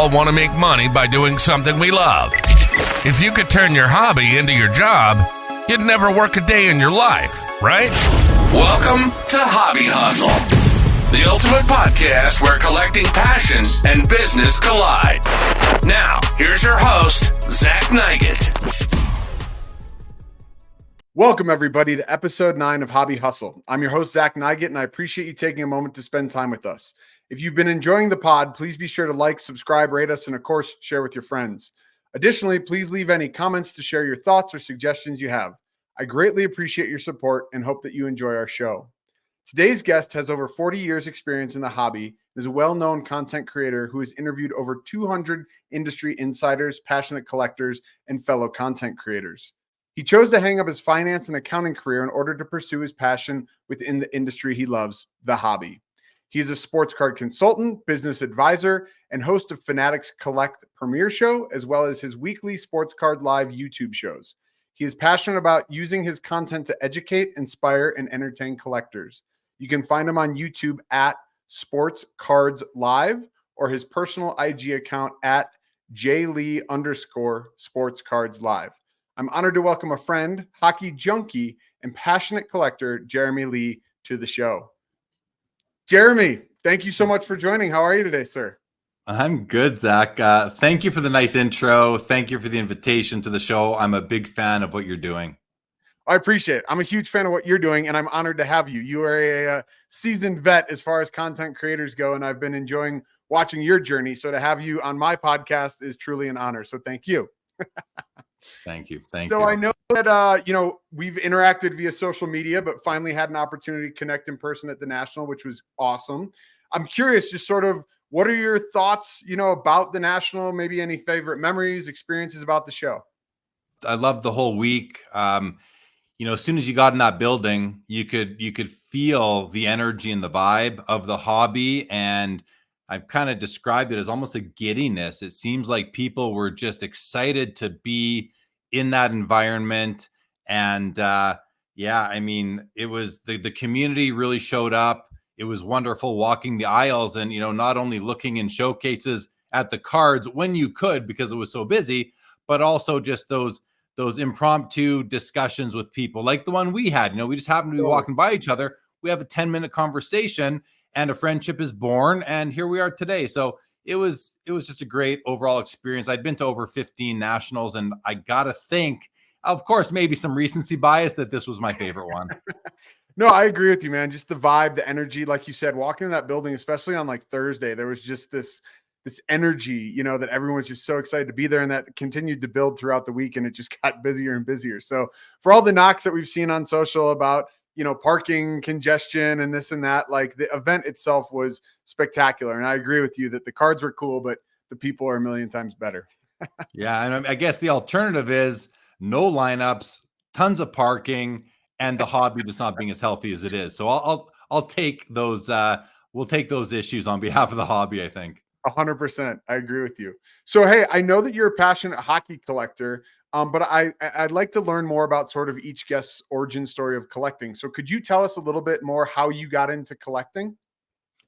all want to make money by doing something we love. If you could turn your hobby into your job, you'd never work a day in your life, right? Welcome to Hobby Hustle, the ultimate podcast where collecting passion and business collide. Now, here's your host, Zach Nygett. Welcome, everybody, to episode 9 of Hobby Hustle. I'm your host, Zach Nygett, and I appreciate you taking a moment to spend time with us. If you've been enjoying the pod, please be sure to like, subscribe, rate us, and of course, share with your friends. Additionally, please leave any comments to share your thoughts or suggestions you have. I greatly appreciate your support and hope that you enjoy our show. Today's guest has over 40 years experience in the hobby and is a well-known content creator who has interviewed over 200 industry insiders, passionate collectors, and fellow content creators. He chose to hang up his finance and accounting career in order to pursue his passion within the industry he loves, the hobby. He is a sports card consultant, business advisor, and host of Fanatics Collect Premier Show, as well as his weekly Sports Card Live YouTube shows. He is passionate about using his content to educate, inspire, and entertain collectors. You can find him on YouTube at Sports Cards Live or his personal IG account at jlee_Sports Cards Live. I'm honored to welcome a friend, hockey junkie, and passionate collector, Jeremy Lee, to the show. Jeremy, thank you so much for joining. How are you today, sir? I'm good, Zach. Thank you for the nice intro. Thank you for the invitation to the show. I'm a big fan of what you're doing. I appreciate it. I'm a huge fan of what you're doing, and I'm honored to have you. You are a seasoned vet as far as content creators go, and I've been enjoying watching your journey. So to have you on my podcast is truly an honor. So thank you. Thank you. Thank you. So I know that, we've interacted via social media, but finally had an opportunity to connect in person at the National, which was awesome. I'm curious, just sort of, what are your thoughts, about the National? Maybe any favorite memories, experiences about the show? I loved the whole week. As soon as you got in that building, you could feel the energy and the vibe of the hobby. And I've kind of described it as almost a giddiness. It seems like people were just excited to be in that environment. And it was the community really showed up. It was wonderful walking the aisles and, not only looking in showcases at the cards when you could because it was so busy, but also just those impromptu discussions with people like the one we had. We just happened to be walking by each other. We have a 10-minute conversation and a friendship is born, and here we are today. So it was just a great overall experience. I'd been to over 15 nationals, and I gotta think, of course, maybe some recency bias, that this was my favorite one. No, I agree with you, man. Just the vibe, the energy, like you said, walking in that building, especially on like Thursday, there was just this energy, that everyone was just so excited to be there, and that continued to build throughout the week, and it just got busier and busier. So for all the knocks that we've seen on social about parking congestion and this and that, like, the event itself was spectacular. And I agree with you that the cards were cool, but the people are a million times better. Yeah. And I guess the alternative is no lineups, tons of parking, and the hobby just not being as healthy as it is. So I'll take those. We'll take those issues on behalf of the hobby, I think. 100%. I agree with you. So, hey, I know that you're a passionate hockey collector, but I'd like to learn more about sort of each guest's origin story of collecting. So could you tell us a little bit more how you got into collecting?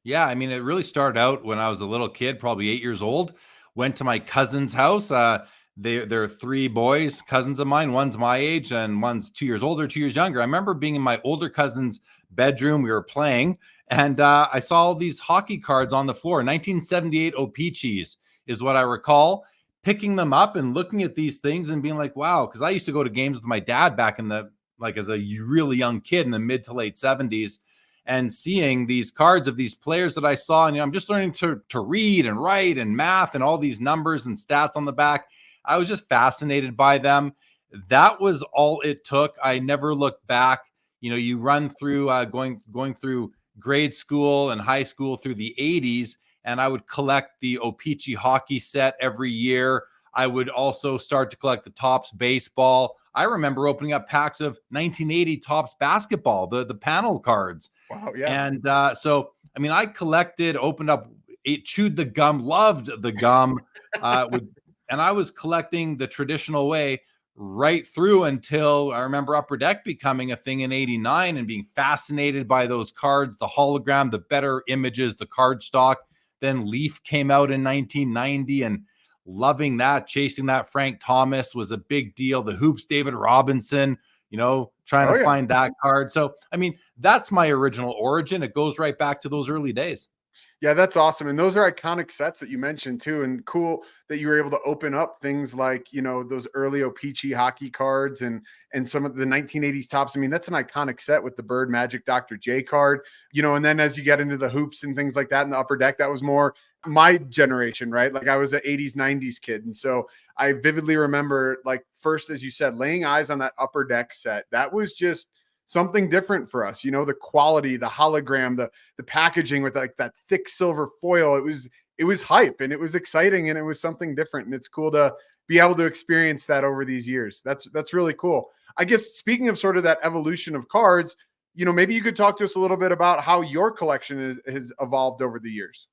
Yeah, it really started out when I was a little kid, probably 8 years old. Went to my cousin's house. There are 3 boys, cousins of mine. One's my age and one's 2 years older, 2 years younger. I remember being in my older cousin's bedroom. We were playing, and I saw all these hockey cards on the floor. 1978 O-Pee-Chees is what I recall. Picking them up and looking at these things and being like, wow, because I used to go to games with my dad back in as a really young kid in the mid to late 70s, and seeing these cards of these players that I saw. And I'm just learning to read and write and math and all these numbers and stats on the back. I was just fascinated by them. That was all it took. I never looked back. You run through going through grade school and high school through the 80s, and I would collect the O-Pee-Chee hockey set every year. I would also start to collect the Topps baseball. I remember opening up packs of 1980 Topps basketball, the panel cards. Wow, yeah. And I collected, opened up, chewed the gum, loved the gum, and I was collecting the traditional way right through until I remember Upper Deck becoming a thing in 89 and being fascinated by those cards, the hologram, the better images, the card stock, Then Leaf came out in 1990, and loving that, chasing that. Frank Thomas was a big deal. The Hoops, David Robinson, trying to find that card. So, I mean, that's my original origin. It goes right back to those early days. Yeah, that's awesome. And those are iconic sets that you mentioned too. And cool that you were able to open up things like, those early O-Pee-Chee hockey cards and some of the 1980s tops. I mean, that's an iconic set with the Bird Magic Dr. J card, and then as you get into the hoops and things like that in the upper deck, that was more my generation, right? Like I was an 80s, 90s kid. And so I vividly remember, like, first, as you said, laying eyes on that upper deck set. That was just something different for us, the quality, the hologram, the packaging with like that thick silver foil. It was hype and it was exciting and it was something different. And it's cool to be able to experience that over these years. That's really cool. I guess speaking of sort of that evolution of cards, maybe you could talk to us a little bit about how your collection has evolved over the years.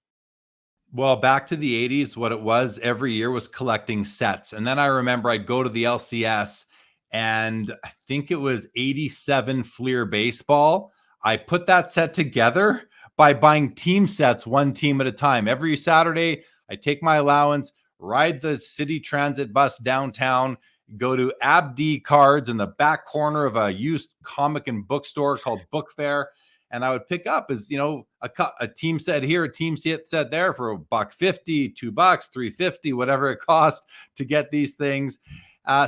Well, back to the 80s, what it was every year was collecting sets. And then I remember I'd go to the LCS, and I think it was 87 Fleer baseball. I put that set together by buying team sets, one team at a time. Every Saturday, I take my allowance, ride the city transit bus downtown, go to Abdi Cards in the back corner of a used comic and bookstore called Book Fair. And I would pick up a team set here, a team set there for $1.50, $2, $3.50, whatever it cost to get these things.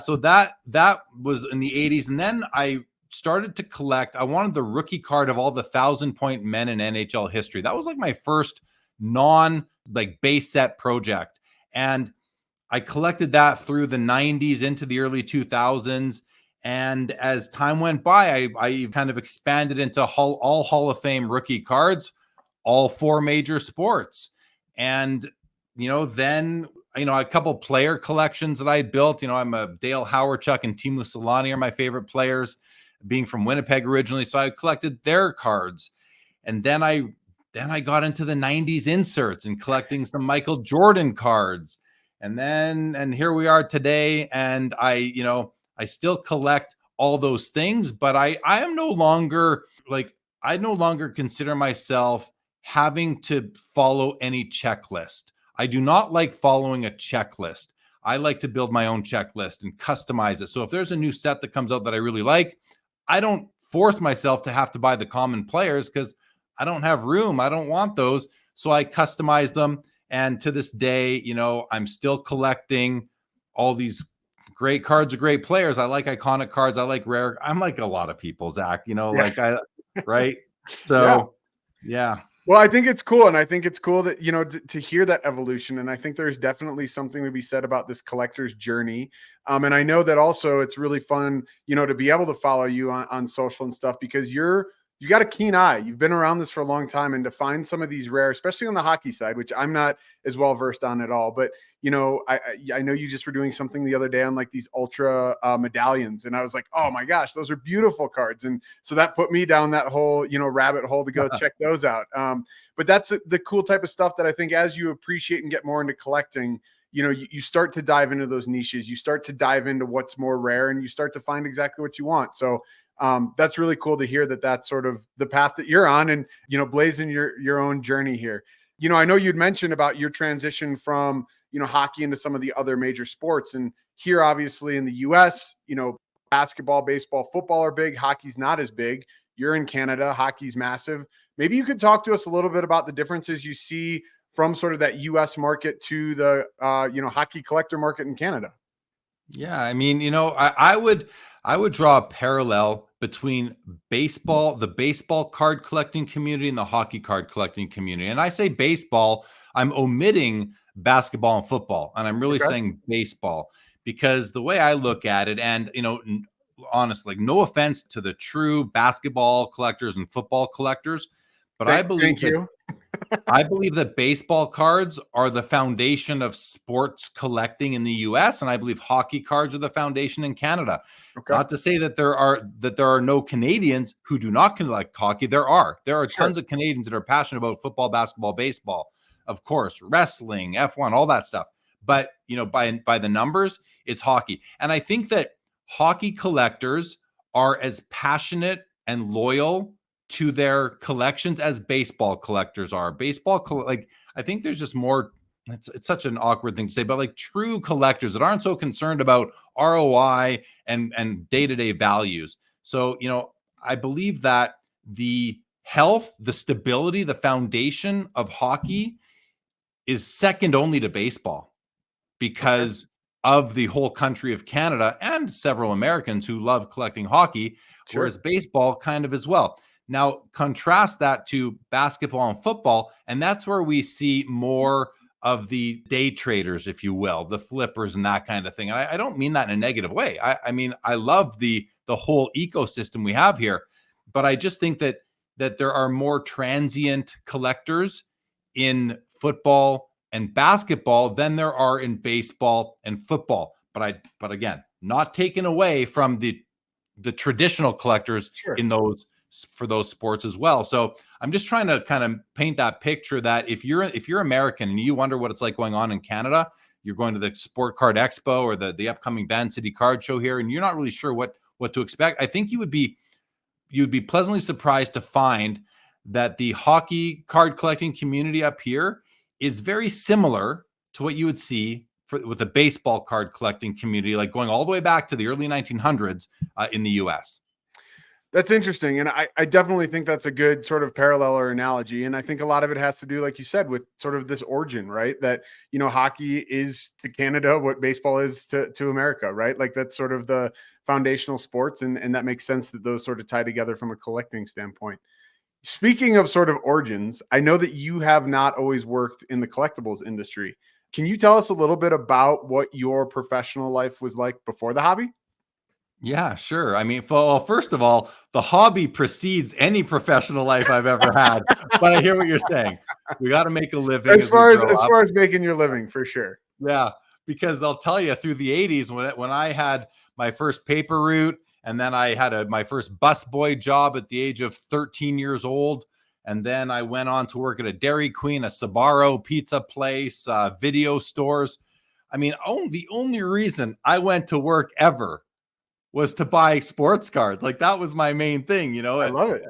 So that was in the 80s. And then I started to collect. I wanted the rookie card of all the 1,000-point men in NHL history. That was like my first base set project. And I collected that through the 90s into the early 2000s. And as time went by, I kind of expanded into all Hall of Fame rookie cards, all 4 major sports. And, then, a couple player collections that I built. I'm a Dale Howardchuk and Teemu Selanne are my favorite players, being from Winnipeg originally. So I collected their cards. And then I got into the 90s inserts and collecting some Michael Jordan cards. And here we are today. And I still collect all those things, but I am no longer I no longer consider myself having to follow any checklist. I do not like following a checklist. I like to build my own checklist and customize it. So if there's a new set that comes out that I really like, I don't force myself to have to buy the common players because I don't have room. I don't want those. So I customize them. And to this day, I'm still collecting all these great cards of great players. I like iconic cards. I like rare. I'm like a lot of people, Zach, right? So, yeah. Well, I think it's cool. And I think it's cool that, to hear that evolution. And I think there's definitely something to be said about this collector's journey. And I know that also it's really fun, to be able to follow you on social and stuff, because you got a keen eye. You've been around this for a long time, and to find some of these rare, especially on the hockey side, which I'm not as well versed on at all, but I know you just were doing something the other day on like these ultra medallions, and I was like, oh my gosh, those are beautiful cards. And so that put me down that whole, rabbit hole to go check those out. But that's the cool type of stuff that I think as you appreciate and get more into collecting, you start to dive into those niches, you start to dive into what's more rare, and you start to find exactly what you want. So that's really cool to hear that that's sort of the path that you're on, and, blazing your own journey here. I know you'd mentioned about your transition from, hockey into some of the other major sports. And here, obviously in the US, basketball, baseball, football are big. Hockey's not as big. You're in Canada. Hockey's massive. Maybe you could talk to us a little bit about the differences you see from sort of that US market to the, hockey collector market in Canada. Yeah. I mean, I would draw a parallel between baseball, the baseball card collecting community, and the hockey card collecting community. And I say baseball, I'm omitting basketball and football, and I'm really saying baseball, because the way I look at it, and honestly, no offense to the true basketball collectors and football collectors, but I believe that baseball cards are the foundation of sports collecting in the US, and I believe hockey cards are the foundation in Canada. Not to say that there are no Canadians who do not collect hockey. There are tons of Canadians that are passionate about football, basketball, baseball, of course, wrestling, F1, all that stuff. But by the numbers, it's hockey. And I think that hockey collectors are as passionate and loyal to their collections as baseball collectors are. I I think there's just more. It's such an awkward thing to say, but like true collectors that aren't so concerned about ROI and day-to-day values. So, I believe that the health, the stability, the foundation of hockey is second only to baseball because of the whole country of Canada and several Americans who love collecting hockey, whereas baseball kind of as well. Now, contrast that to basketball and football, and that's where we see more of the day traders, if you will, the flippers and that kind of thing. And I don't mean that in a negative way. I mean, I love the whole ecosystem we have here, but I just think that there are more transient collectors in football and basketball than there are in baseball and football. But again, not taken away from the traditional collectors for those sports as well. So I'm just trying to kind of paint that picture that if you're American and you wonder what it's like going on in Canada, you're going to the Sport Card Expo or the upcoming Van City Card Show here, and you're not really sure what to expect. I think you'd be pleasantly surprised to find that the hockey card collecting community up here is very similar to what you would see with a baseball card collecting community, like going all the way back to the early 1900s in the US. That's interesting. And I definitely think that's a good sort of parallel or analogy. And I think a lot of it has to do, like you said, with sort of this origin, right? That, hockey is to Canada what baseball is to America, right? Like that's sort of the foundational sports. And that makes sense that those sort of tie together from a collecting standpoint. Speaking of sort of origins, I know that you have not always worked in the collectibles industry. Can you tell us a little bit about what your professional life was like before the hobby? Yeah, sure. I mean, well, first of all, the hobby precedes any professional life I've ever had. But I hear what you're saying. We got to make a living as far as making your living, for sure. Yeah, because I'll tell you, through the 80s, when I had my first paper route, and then I had my first busboy job at the age of 13 years old, and then I went on to work at a Dairy Queen, a Sbarro pizza place, video stores. I mean, the only reason I went to work ever was to buy sports cards. Like that was my main thing, I love it.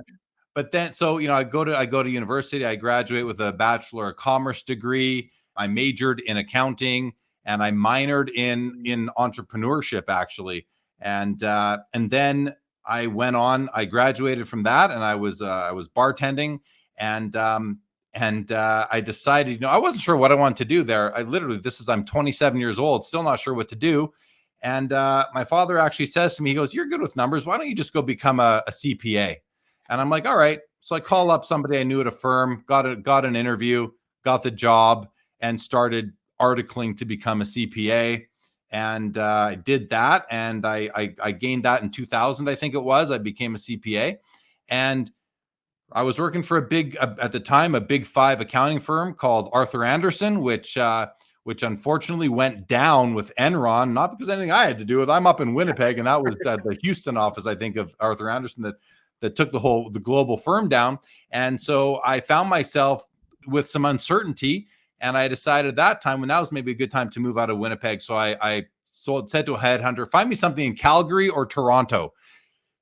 But then, so, I go to university, I graduate with a Bachelor of Commerce degree. I majored in accounting and I minored in entrepreneurship actually. And then I went on, I graduated from that and I was bartending and I decided, I wasn't sure what I wanted to do there. I'm 27 years old, still not sure what to do. And my father actually says to me, he goes, "You're good with numbers. Why don't you just go become a CPA?" And I'm like, all right. So I call up somebody I knew at a firm, got an interview, got the job, and started articling to become a CPA. And I did that. And I gained that in 2000, I think it was. I became a CPA. And I was working for at the time, a big 5 accounting firm called Arthur Andersen, which unfortunately went down with Enron, not because anything I had to do with. I'm up in Winnipeg, and that was the Houston office, I think, of Arthur Andersen that took the global firm down. And so I found myself with some uncertainty, and I decided at that time, when that was maybe a good time to move out of Winnipeg. So I said to a headhunter, "Find me something in Calgary or Toronto."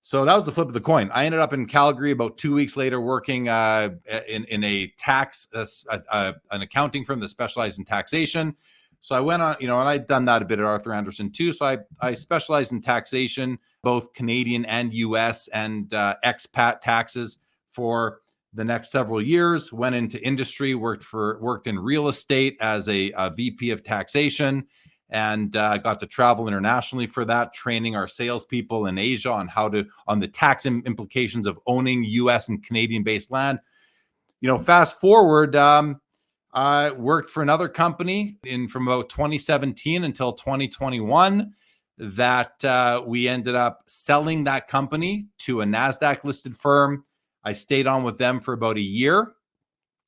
So that was the flip of the coin. I ended up in Calgary about 2 weeks later, working in a tax, an accounting firm that specialized in taxation. So I went on, and I'd done that a bit at Arthur Andersen too. So I specialized in taxation, both Canadian and US and expat taxes for the next several years. Went into industry, worked in real estate as a VP of taxation. And got to travel internationally for that, training our salespeople in Asia on the tax implications of owning U.S. and Canadian-based land. Fast forward, I worked for another company from about 2017 until 2021. That we ended up selling that company to a NASDAQ-listed firm. I stayed on with them for about a year.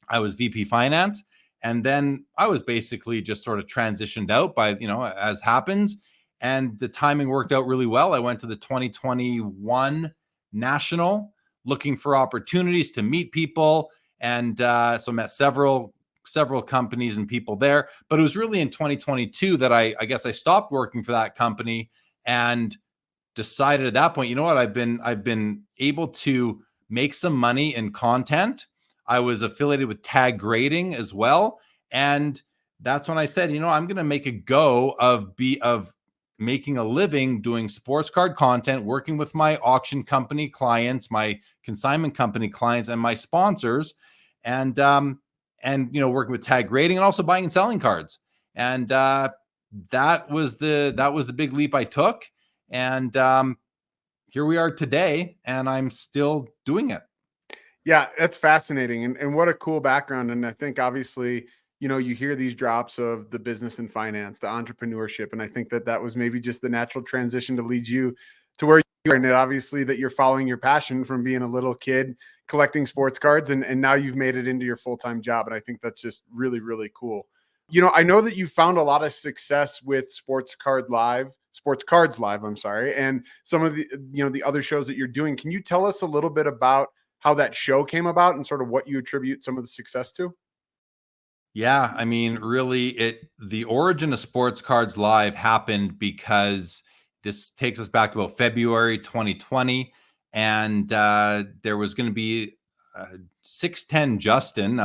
I was VP Finance. And then I was basically just sort of transitioned out by, as happens. And the timing worked out really well. I went to the 2021 National looking for opportunities to meet people. And so met several companies and people there. But it was really in 2022 that I guess I stopped working for that company and decided at that point, I've been able to make some money in content. I was affiliated with Tag Grading as well. And that's when I said, I'm going to make a go of making a living doing sports card content, working with my auction company clients, my consignment company clients, and my sponsors, and working with tag grading and also buying and selling cards. And that was the big leap I took. And here we are today, and I'm still doing it. Yeah, that's fascinating. And what a cool background. And I think obviously, you hear these drops of the business and finance, the entrepreneurship. And I think that was maybe just the natural transition to lead you to where you're. And obviously that you're following your passion from being a little kid collecting sports cards. And now you've made it into your full-time job. And I think that's just really, really cool. I know that you found a lot of success with Sports Cards Live, I'm sorry, and some of the, the other shows that you're doing. Can you tell us a little bit about how that show came about and sort of what you attribute some of the success to? Yeah, I mean, really, the origin of Sports Cards Live happened because this takes us back to about February 2020, and there was going to be 610 Justin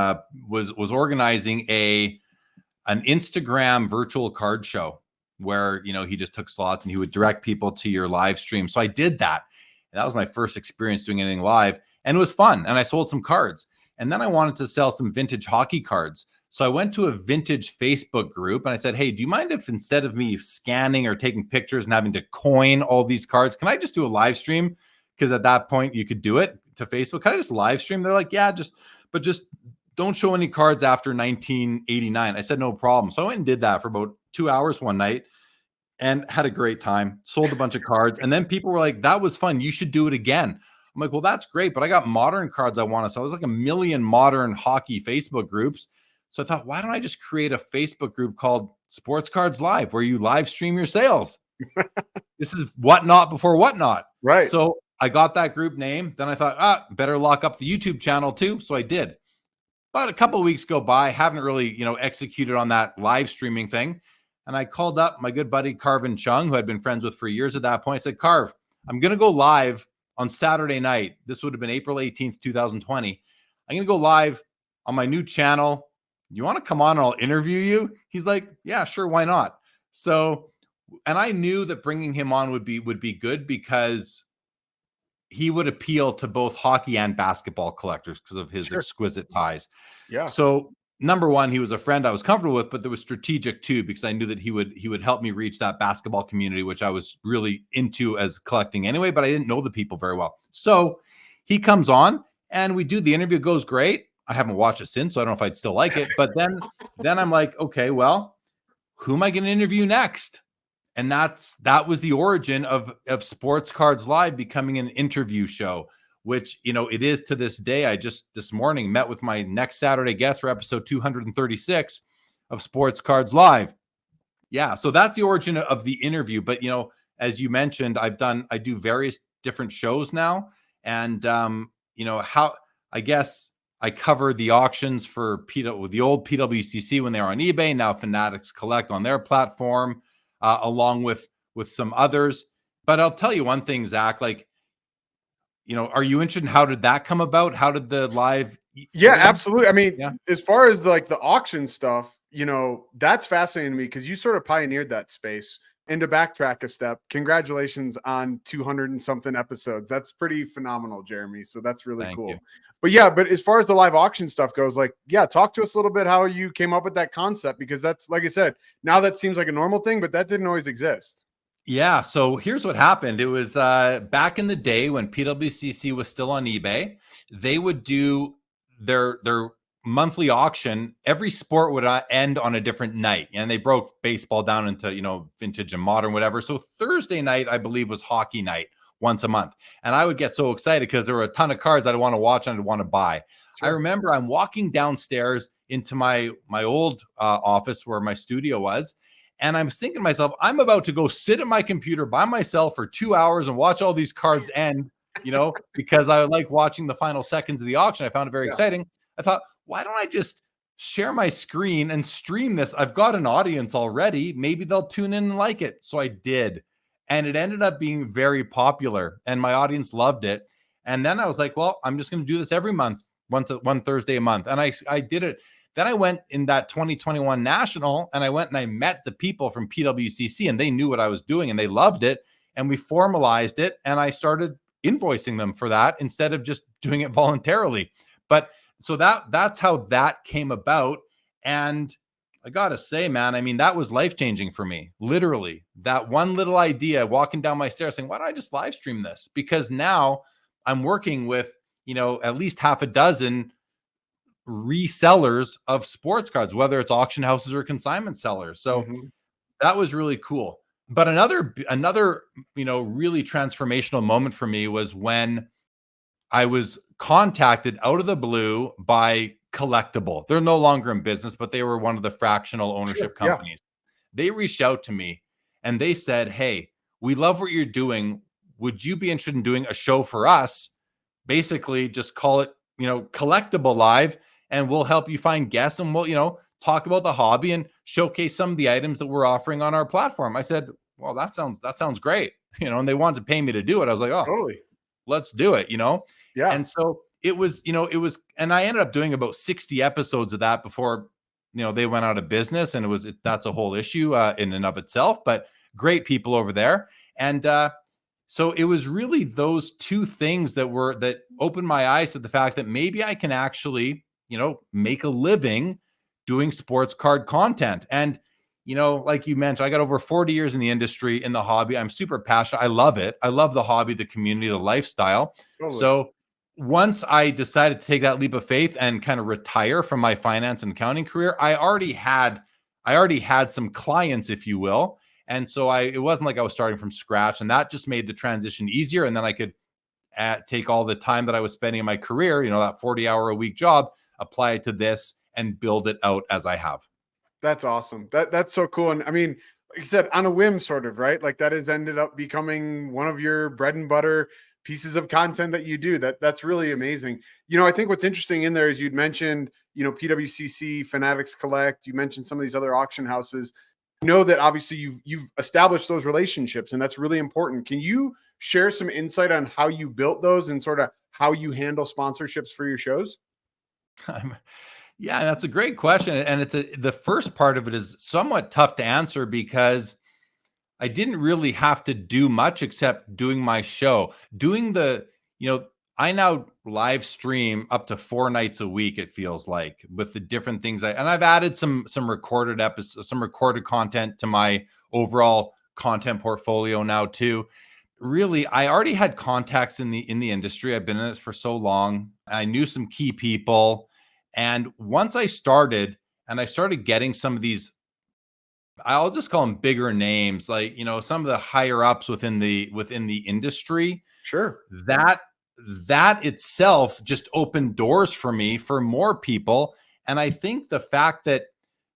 was organizing an Instagram virtual card show where he just took slots and he would direct people to your live stream. So I did that, and that was my first experience doing anything live, and it was fun. And I sold some cards, and then I wanted to sell some vintage hockey cards. So I went to a vintage Facebook group and I said, hey, do you mind if instead of me scanning or taking pictures and having to coin all these cards, can I just do a live stream? Because at that point you could do it to Facebook. Can I just live stream? They're like, yeah, just don't show any cards after 1989. I said, no problem. So I went and did that for about 2 hours one night and had a great time, sold a bunch of cards. And then people were like, that was fun. You should do it again. I'm like, well, that's great, but I got modern cards I want to sell. I was like a million modern hockey Facebook groups. So I thought, why don't I just create a Facebook group called Sports Cards Live, where you live stream your sales? This is whatnot before whatnot. Right. So I got that group name. Then I thought, better lock up the YouTube channel too. So I did. But a couple of weeks go by, haven't really, executed on that live streaming thing. And I called up my good buddy, Carvin Chung, who I'd been friends with for years at that point. I said, Carv, I'm going to go live on Saturday night. This would have been April 18th, 2020. I'm going to go live on my new channel. You want to come on and I'll interview you? He's like, yeah, sure. Why not? So, and I knew that bringing him on would be good because he would appeal to both hockey and basketball collectors because of his exquisite ties. Yeah. So number one, he was a friend I was comfortable with, but there was strategic too, because I knew that he would help me reach that basketball community, which I was really into as collecting anyway, but I didn't know the people very well. So he comes on and we do the interview. It goes great. I haven't watched it since, so I don't know if I'd still like it. But then I'm like, okay, well, who am I going to interview next? And that was the origin of Sports Cards Live becoming an interview show, which, it is to this day. I just this morning met with my next Saturday guest for episode 236 of Sports Cards Live. Yeah, so that's the origin of the interview. But, as you mentioned, I do various different shows now. And, how I guess I cover the auctions for the old PWCC when they were on eBay, now Fanatics Collect on their platform, along with some others. But I'll tell you one thing, Zach, are you interested in how did that come about? How did the live? Yeah, absolutely. I mean, as far as the auction stuff, that's fascinating to me because you sort of pioneered that space. And to backtrack a step, congratulations on 200 and something episodes. That's pretty phenomenal, Jeremy. So that's really Thank cool. you. But as far as the live auction stuff goes, talk to us a little bit how you came up with that concept, because that's, like I said, now that seems like a normal thing, but that didn't always exist. Yeah. So here's what happened. It was back in the day when PWCC was still on eBay. They would do their monthly auction. Every sport would end on a different night, and they broke baseball down into vintage and modern, whatever. So Thursday night, I believe, was hockey night once a month, and I would get so excited because there were a ton of cards I'd want to watch and I'd want to buy. Sure. I remember I'm walking downstairs into my old office where my studio was, and I'm thinking to myself, I'm about to go sit at my computer by myself for 2 hours and watch all these cards end, because I like watching the final seconds of the auction. I found it very exciting. I thought, why don't I just share my screen and stream this? I've got an audience already. Maybe they'll tune in and like it. So I did. And it ended up being very popular and my audience loved it. And then I was like, well, I'm just going to do this every month, one Thursday a month. And I did it. Then I went in that 2021 national, and I went and I met the people from PWCC, and they knew what I was doing and they loved it. And we formalized it, and I started invoicing them for that instead of just doing it voluntarily. But so that's how that came about. And I gotta say, man, I mean, that was life-changing for me. Literally, that one little idea, walking down my stairs saying, why don't I just live stream this? Because now I'm working with, at least half a dozen resellers of sports cards, whether it's auction houses or consignment sellers. So that was really cool. But another, really transformational moment for me was when I was contacted out of the blue by Collectible. They're no longer in business, but they were one of the fractional ownership companies. They reached out to me and they said, hey, we love what you're doing. Would you be interested in doing a show for us? Basically, just call it, Collectible Live, and we'll help you find guests, and we'll, talk about the hobby and showcase some of the items that we're offering on our platform. I said, well, that sounds great. And they wanted to pay me to do it. I was like, oh, totally, let's do it, Yeah. And so it was, and I ended up doing about 60 episodes of that before, they went out of business, and that's a whole issue in and of itself, but great people over there. And so it was really those two things that opened my eyes to the fact that maybe I can actually, make a living doing sports card content. And, like you mentioned, I got over 40 years in the industry, in the hobby. I'm super passionate. I love it. I love the hobby, the community, the lifestyle. Totally. So once I decided to take that leap of faith and kind of retire from my finance and accounting career, I already had some clients, if you will. And so it wasn't like I was starting from scratch, and that just made the transition easier. And then I could take all the time that I was spending in my career, that 40-hour-a-week job, apply it to this and build it out as I have. That's awesome. That's so cool. And I mean, like you said, on a whim, sort of, right? Like that has ended up becoming one of your bread and butter pieces of content that you do. That's really amazing. I think what's interesting in there is you'd mentioned, PWCC, Fanatics Collect. You mentioned some of these other auction houses. That obviously you've established those relationships, and that's really important. Can you share some insight on how you built those and sort of how you handle sponsorships for your shows? Yeah, that's a great question. And the first part of it is somewhat tough to answer because I didn't really have to do much except doing my show. I now live stream up to 4 nights a week, it feels like, with the different things. And I've added some recorded episodes, some recorded content to my overall content portfolio now too. Really, I already had contacts in the industry. I've been in this for so long. I knew some key people. And once I started getting some of these, I'll just call them bigger names, like, some of the higher ups within the industry. Sure. That itself just opened doors for me for more people. And I think the fact that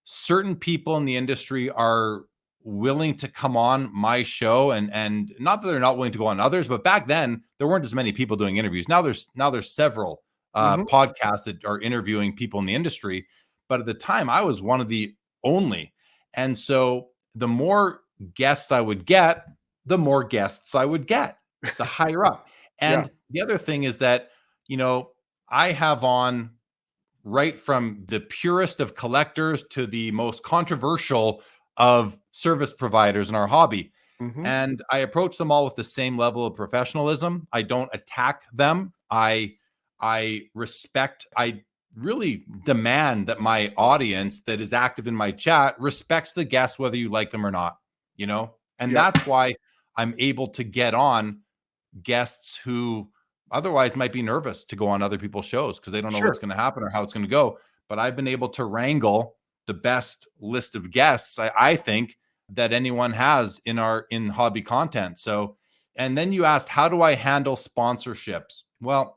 certain people in the industry are willing to come on my show, and not that they're not willing to go on others, but back then there weren't as many people doing interviews. Now there's several podcasts that are interviewing people in the industry, but at the time I was one of the only. And so the more guests I would get, the more guests I would get, the higher up. And the other thing is that, I have on right from the purest of collectors to the most controversial of service providers in our hobby. And I approach them all with the same level of professionalism. I don't attack them. I respect, I really demand that my audience that is active in my chat respects the guests, whether you like them or not, and that's why I'm able to get on guests who otherwise might be nervous to go on other people's shows because they don't know what's going to happen or how it's going to go. But I've been able to wrangle the best list of guests, I think, that anyone has in hobby content. So, and then you asked, how do I handle sponsorships? Well,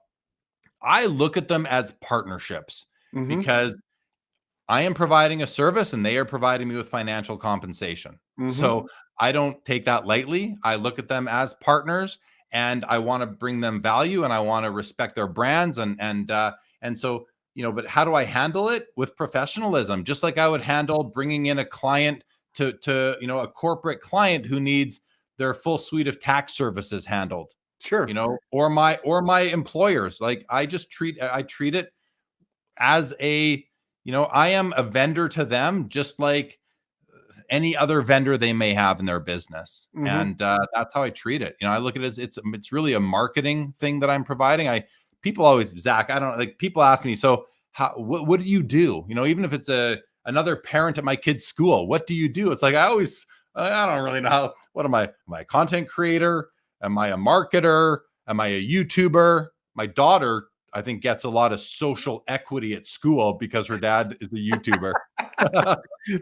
I look at them as partnerships because I am providing a service and they are providing me with financial compensation. So I don't take that lightly. I look at them as partners, and I want to bring them value, and I want to respect their brands. And so, but how do I handle it? With professionalism, just like I would handle bringing in a client to a corporate client who needs their full suite of tax services handled. Sure. Or my employers. Like I treat it as a I am a vendor to them, just like any other vendor they may have in their business. Mhm. And that's how I treat it. I look at it as it's really a marketing thing that I'm providing. People always, Zach, I don't like, people ask me, so what do you do? Even if it's another parent at my kid's school, what do you do? It's like, I don't really know what am I? Am I a content creator? Am I a marketer? Am I a YouTuber? My daughter, I think, gets a lot of social equity at school because her dad is the YouTuber.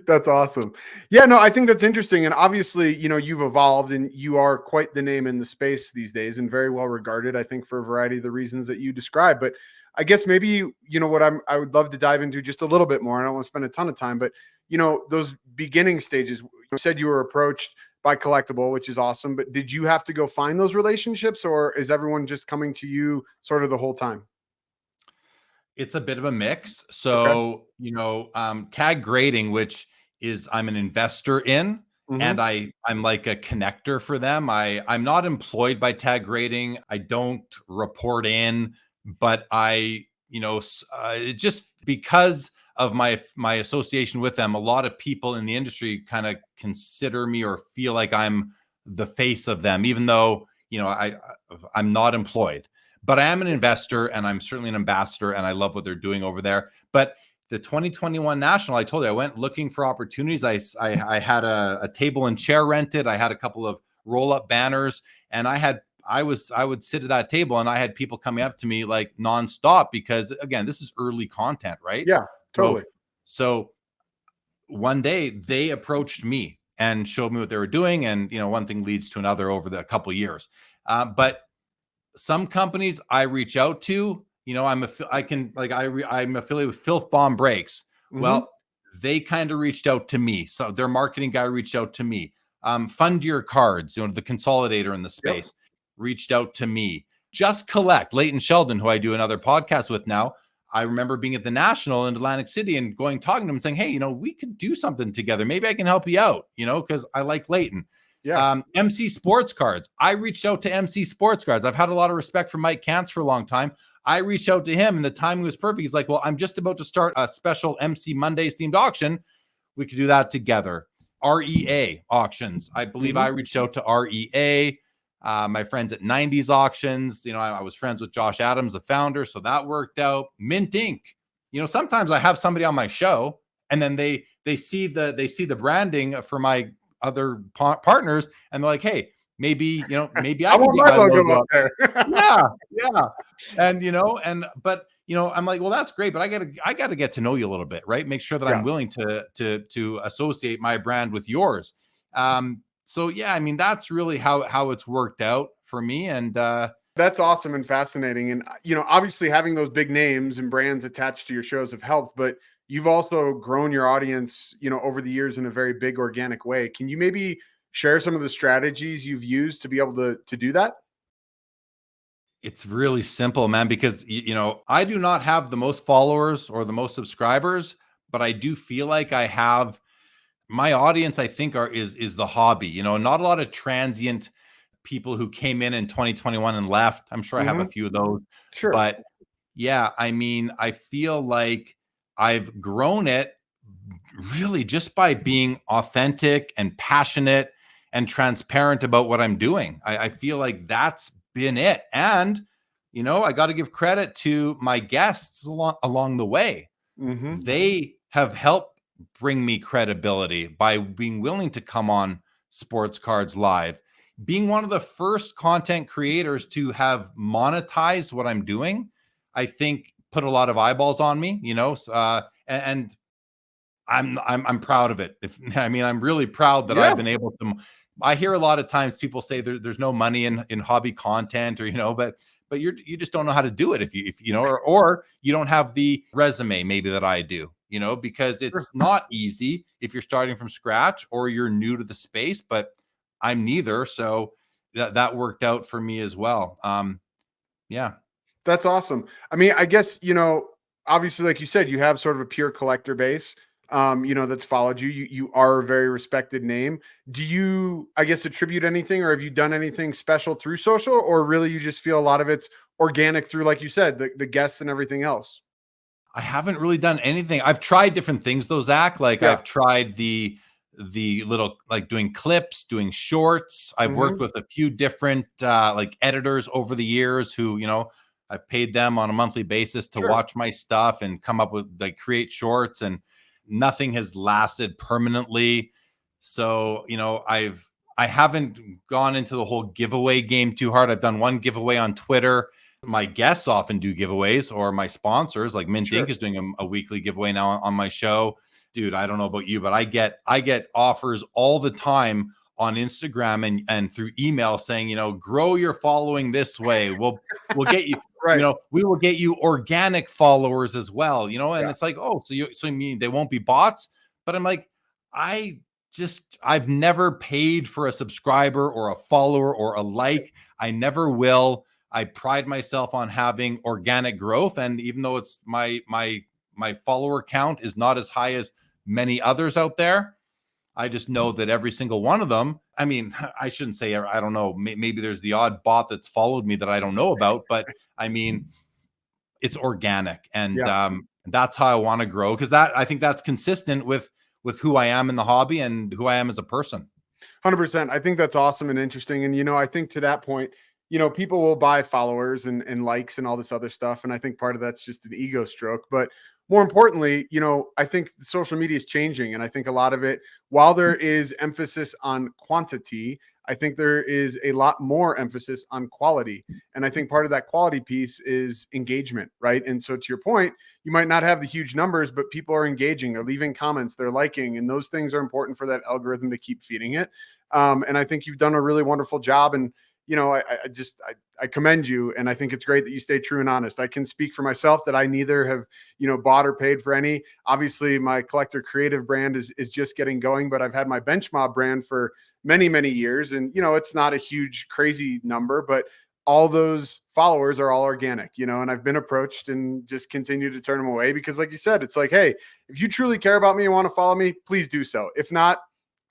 That's awesome. Yeah, no, I think that's interesting. And obviously, you've evolved and you are quite the name in the space these days and very well regarded, I think, for a variety of the reasons that you described. But I guess maybe, what I would love to dive into just a little bit more. I don't want to spend a ton of time, but, those beginning stages, you said you were approached by Collectible, which is awesome. But did you have to go find those relationships, or is everyone just coming to you sort of the whole time? It's a bit of a mix. Okay. So, tag grading, which is I'm an investor in, Hmm. and I'm like a connector for them. I'm not employed by tag grading. I don't report in, but just because of my association with them, a lot of people in the industry kind of consider me or feel like I'm the face of them, even though, I'm not employed. But I am an investor and I'm certainly an ambassador and I love what they're doing over there. But the 2021 National, I told you, I went looking for opportunities. I had a table and chair rented. I had a couple of roll up banners, and I would sit at that table and I had people coming up to me like nonstop because, again, this is early content, right? Yeah, So totally. so one day they approached me and showed me what they were doing, and one thing leads to another over the couple of years. But some companies I reach out to, I'm affiliated with Filth Bomb Breaks. Hmm. Well, they kind of reached out to me. So their marketing guy reached out to me. Fund Your Cards, the consolidator in the Yep. space, reached out to me. Just Collect, Leighton Sheldon, who I do another podcast with now. I remember being at the National in Atlantic City and talking to him and saying, hey, we could do something together. Maybe I can help you out, because I like Leighton. Yeah. MC Sports Cards. I reached out to MC Sports Cards. I've had a lot of respect for Mike Kantz for a long time. I reached out to him and the timing was perfect. He's like, well, I'm just about to start a special MC Mondays themed auction. We could do that together. REA auctions. I believe I Hmm. reached out to REA. My friends at 90s auctions. I was friends with Josh Adams, the founder, so that worked out. Mint Inc. Sometimes I have somebody on my show and then they see the branding for my other partners and they're like, hey, maybe I I could want get my my logo logo up up. there. Yeah. But I'm like, well, that's great, but I gotta get to know you a little bit, right? Make sure that Yeah. I'm willing to associate my brand with yours. So yeah, I mean, that's really how it's worked out for me. And That's awesome and fascinating. And, obviously having those big names and brands attached to your shows have helped, but you've also grown your audience, over the years in a very big organic way. Can you maybe share some of the strategies you've used to be able to do that? it's really simple, man, because I do not have the most followers or the most subscribers, but I do feel like I have my audience. I think is the hobby. Not a lot of transient people who came in 2021 and left. I'm sure I have a Hmm. few of those, Sure. but yeah, I mean, I feel like I've grown it really just by being authentic and passionate and transparent about what I'm doing. I feel like that's been it. And, I got to give credit to my guests along the way. Hmm. They have helped bring me credibility by being willing to come on Sports Cards Live, being one of the first content creators to have monetized what I'm doing. I think put a lot of eyeballs on me, and I'm proud of it. I'm really proud that Yeah. I've been able to. I hear a lot of times people say there's no money in hobby content, or but you just don't know how to do it if or you don't have the resume maybe that I do, because Sure. it's not easy if you're starting from scratch or you're new to the space. But I'm neither, so that worked out for me as well. Yeah. That's awesome. I mean, I guess, obviously, like you said, you have sort of a pure collector base, that's followed you. You are a very respected name. Do you, I guess, attribute anything, or have you done anything special through social, or really you just feel a lot of it's organic through, like you said, the guests and everything else? I haven't really done anything. I've tried different things though, Zach. Like I've tried the little, like doing clips, doing shorts. I've worked with a few different like editors over the years who, you know, I've paid them on a monthly basis to watch my stuff and come up with, like, create shorts, and nothing has lasted permanently. So, you know, I haven't gone into the whole giveaway game too hard. I've done one giveaway on Twitter. My guests often do giveaways, or my sponsors, like Mint Inc. is doing a weekly giveaway now on my show. Dude, I don't know about you, but I get offers all the time on Instagram and through email saying, you know, grow your following this way. We'll get you, you know, we will get you organic followers as well, you know, and it's like, oh, so you mean they won't be bots? But I'm like, I've never paid for a subscriber or a follower or a like. I never will. I pride myself on having organic growth. And even though it's my follower count is not as high as many others out there, I just know that every single one of them, I mean, I shouldn't say, I don't know, maybe there's the odd bot that's followed me that I don't know about, but I mean, it's organic. And that's how I want to grow, because I think that's consistent with who I am in the hobby and who I am as a person. 100%. I think that's awesome and interesting. And, you know, I think to that point, you know, people will buy followers and likes and all this other stuff. And I think part of that's just an ego stroke. But more importantly, you know, I think social media is changing. And I think a lot of it, while there is emphasis on quantity, I think there is a lot more emphasis on quality. And I think part of that quality piece is engagement, right? And so to your point, you might not have the huge numbers, but people are engaging, they're leaving comments, they're liking, and those things are important for that algorithm to keep feeding it. And I think you've done a really wonderful job. And you know, I commend you, and I think it's great that you stay true and honest. I can speak for myself that I neither have, you know, bought or paid for any. Obviously, my Collector Creative brand is just getting going, but I've had my Bench Mob brand for many, many years, and you know, it's not a huge, crazy number, but all those followers are all organic, you know, and I've been approached and just continue to turn them away because, like you said, it's like, hey, if you truly care about me and want to follow me, please do so. If not,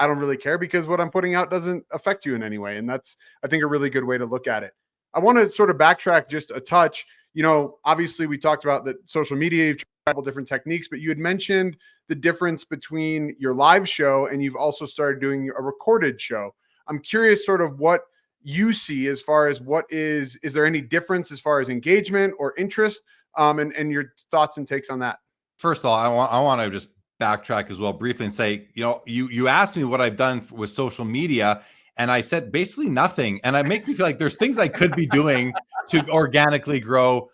I don't really care, because what I'm putting out doesn't affect you in any way. And that's, I think, a really good way to look at it. I want to sort of backtrack just a touch. You know, obviously we talked about that social media, you've tried a couple different techniques, but you had mentioned the difference between your live show and you've also started doing a recorded show. I'm curious sort of what you see as far as is there any difference as far as engagement or interest, and your thoughts and takes on that? First of all, I want to just backtrack as well briefly and say, you know, you asked me what I've done with social media, and I said basically nothing. And it makes me feel like there's things I could be doing to organically grow